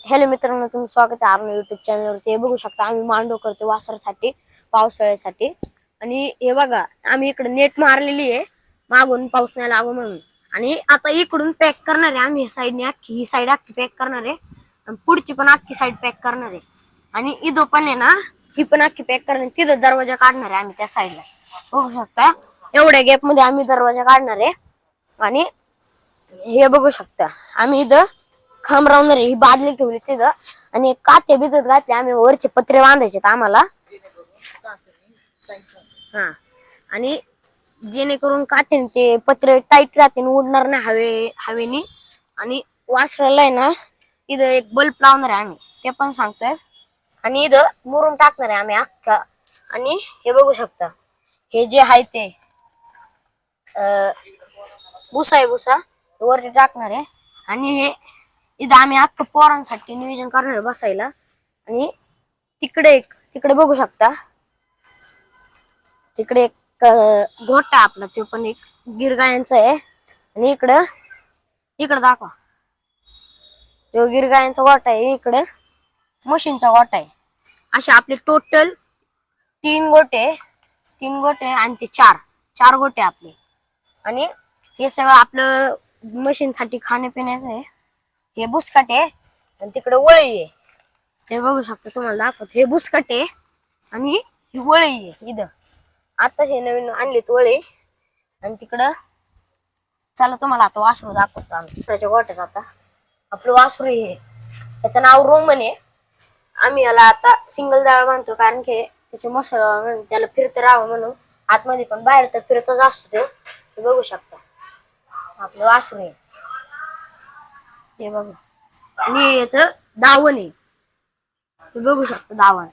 Hello मित्रांनो, तुमचं स्वागत आहे आपल्या युट्यूब चॅनलवरती. हे बघू शकता आम्ही मांडव करतो वासरासाठी, पावसाळ्यासाठी. आणि हे बघा आम्ही इकडे नेट मारलेली आहे मागून पाऊस नाही लागू म्हणून. आणि आता इकडून पॅक करणार आहे आम्ही साईडने, ही साईड अख्खी पॅक करणार आहे आणि पुढची पण अख्खी साईड पॅक करणार आहे. आणि इथं पण आहे ना, ही पण अख्खी पॅक करणार. तिथं दरवाजा काढणार आहे आम्ही त्या साईडला. बघू शकता एवढ्या गॅप मध्ये आम्ही दरवाजा काढणार आहे. आणि हे बघू शकता आम्ही इथं खांब राहणार ही बादली ठेवली तिथं. आणि काटे भिजत घातले आम्ही, वरचे पत्रे बांधायचे आम्हाला. हा, आणि जेणेकरून काटे ते पत्रे टाईट राहते, उडणार नाही हवेनी. आणि वासराला आहे ना इथं एक बल्ब लावणार आहे आम्ही, ते पण सांगतोय. आणि इथं मुरुम टाकणार आहे आम्ही अख्खा. आणि हे बघू शकता हे जे आहे ते भुसा आहे, भुसा वरती टाकणार आहे. आणि हे इथं आम्ही अख्खं पोरांसाठी नियोजन करणार आहे बसायला. आणि तिकडे बघू शकता, तिकडे एक गोठा आपला, तो पण एक गिरगायांचा आहे. आणि इकडं दाखवा, तो गिरगायांचा गोठा आहे. इकडे म्हशींचा गोठा आहे. असे आपले टोटल तीन गोटे आणि ते चार गोटे आपले. आणि हे सगळं आपलं म्हशींसाठी खाण्यापिण्याचं आहे. हे बुसकाट आहे आणि तिकडे वळी आहे, ते बघू शकता. तुम्हाला दाखवत, हे बुसकाट आहे आणि ही वळी आहे. इथं आताच हे नवीन आणलीत वळी. आणि तिकडं चला तुम्हाला आता वासरू दाखवतो आम्ही त्याच्या गोट्यात. आता आपलं वासरू हे, त्याचं नाव रोमन आहे. आम्ही याला आता सिंगल जाळा बांधतो, कारण की त्याचे मसल त्याला फिरतं राहावं म्हणून. आतमध्ये पण बाहेर तर फिरतच असतो ते बघू शकता. आपलं वासरू आहे ते बघू. आणि याच दावण आहे, ते बघू शकता दावण.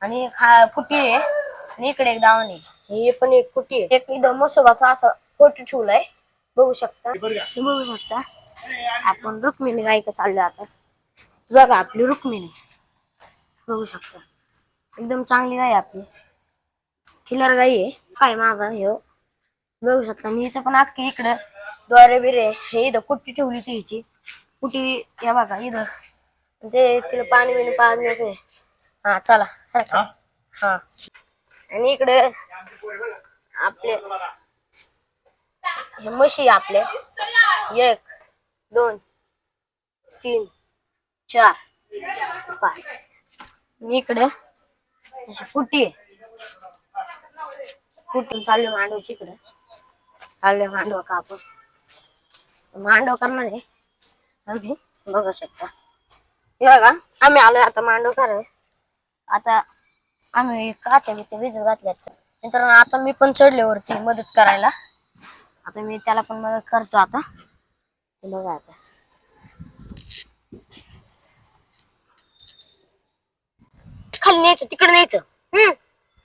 आणि फुटी आहे. आणि इकडे एक दावण आहे, हे पण एक फुटी आहे. एक इथं मसोबाचा असा फोटो ठेवलाय, बघू शकता. बघू शकता आपण रुक्मिणी गायिका चाललोय आता. बघा आपली रुक्मिणी, बघू शकता एकदम चांगली गाय आपली, खिलार गाई आहे. काय माझा हे बघू शकता. आणि हिचं पण अख्खी इकडं द्वारे बिरे हे इथं कुट्टी ठेवली ती हिची कुटी. या बघा इथं ते तिला पाणी बिणी पाजण्याचं आहे. हा चला. हा, आणि इकडे आपले हे म्हशी आपले 1 2 3 4 5. इकडे कुट्टी आहे, कुठून चालू मांडवाची. इकडे चालू मांडवा का आपण मांडव करणार आहे आम्ही, बघू शकता. हे बघा आम्ही आलोय आता मांडव कराय. आता आम्ही काटे बिते भिजत घातल्यात. नंतर आता मी पण चढले वरती मदत करायला. आता मी त्याला पण मदत करतो आता. बघा आता खाली न्यायचं, तिकडे न्यायचं.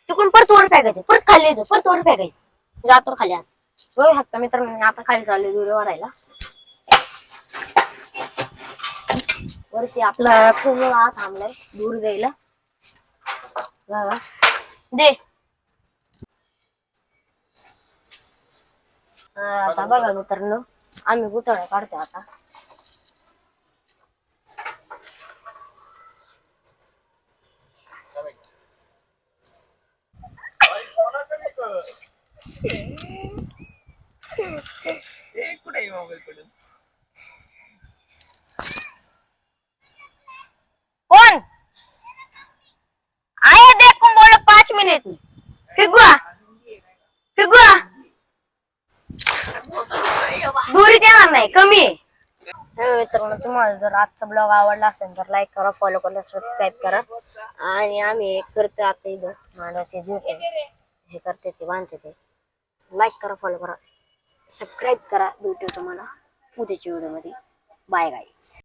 तिकडून परत वर फेकायचं, परत खाली न्यायचं, परत वर फेकायचं. जातो खाली. आता बघू शकता मित्रांनो, आता खाली चाललोय दूर वाढायला. वरती आपला थांबलाय दूर द्यायला. बघा दे. आता बघा मित्रांनो, आम्ही गुठळ्या काढतो आता. कोण आया देखून बोलो 5 मिनिट फिगुआ फिगुआ दुरीच येणार नाही, कमी आहे. मित्रांनो, तुम्हाला जर आजचा ब्लॉग आवडला असेल तर लाईक करा, फॉलो करा, सबस्क्राईब करा. आणि आम्ही करतो आता इथं मानवाचे हे करते ते बांधते ते. लाईक करा, फॉलो करा, सबस्क्राईब करा. भेटू तुम्हाला उद्याच्या व्हिडिओ मध्ये. Bye guys.